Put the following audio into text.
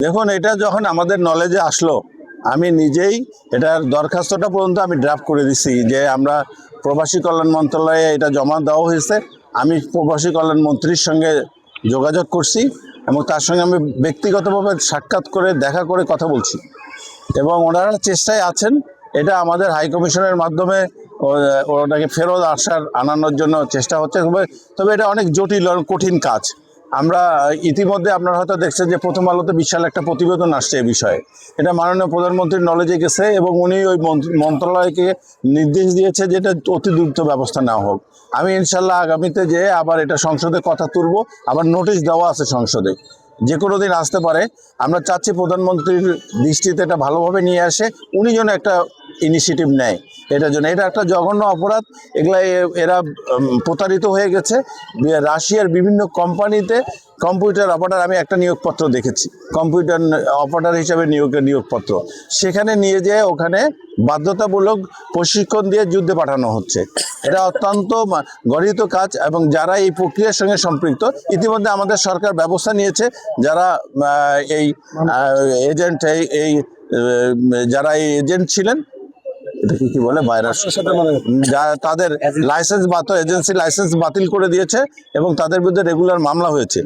দেখুন, এটা যখন আমাদের নলেজে আসলো, আমি নিজেই এটার দরখাস্তটা পর্যন্ত আমি ড্রাফট করে দিছি যে আমরা প্রবাসী কল্যাণ মন্ত্রণালয়ে এটা জমা দেওয়া হয়েছে। আমি প্রবাসী কল্যাণ মন্ত্রীর সঙ্গে যোগাযোগ করছি এবং তার সঙ্গে আমি ব্যক্তিগতভাবে সাক্ষাৎ করে দেখা করে কথা বলছি এবং ওনারা চেষ্টায় আছেন এটা আমাদের হাই কমিশনের মাধ্যমে ওটাকে ফেরত আনানোর জন্য চেষ্টা হচ্ছে। তবে এটা অনেক জটিল আর কঠিন কাজ। আমরা ইতিমধ্যে আপনারা হয়তো দেখছেন যে প্রথম আলোতে বিশাল একটা প্রতিবেদন আসছে এ বিষয়ে। এটা মাননীয় প্রধানমন্ত্রীর নলেজে গেছে এবং উনি ওই মন্ত্রণালয়কে নির্দেশ দিয়েছে যে এটা অতি দ্রুত ব্যবস্থা নেওয়া হোক। আমি ইনশাল্লাহ আগামীতে যে আবার এটা সংসদে কথা তুলব, আবার নোটিশ দেওয়া আছে সংসদে, যে কোনো দিন আসতে পারে। আমরা চাচ্ছি প্রধানমন্ত্রীর দৃষ্টিতে এটা ভালোভাবে নিয়ে আসে, উনি যেন একটা ইনিশিয়েটিভ নেয় এটার জন্য। এটা একটা জঘন্য অপরাধ। এরা প্রতারিত হয়ে গেছে। রাশিয়ার বিভিন্ন কোম্পানিতে কম্পিউটার অপারেটর, আমি একটা নিয়োগপত্র দেখেছি, কম্পিউটার অপারেটর হিসাবে নিয়োগপত্র, সেখানে নিয়ে যেয়ে ওখানে বাধ্যতামূলক প্রশিক্ষণ দিয়ে যুদ্ধে পাঠানো হচ্ছে। এটা অত্যন্ত গর্হিত কাজ এবং যারা এই প্রক্রিয়ার সঙ্গে সম্পৃক্ত, ইতিমধ্যে আমাদের সরকার ব্যবস্থা নিয়েছে। যারা এই এজেন্ট এই যারা এই এজেন্ট ছিলেন, এটাকে কি বলে, ভাইরাস, তাদের লাইসেন্স এজেন্সি লাইসেন্স বাতিল করে দিয়েছে এবং তাদের বিরুদ্ধে রেগুলার মামলা হয়েছে।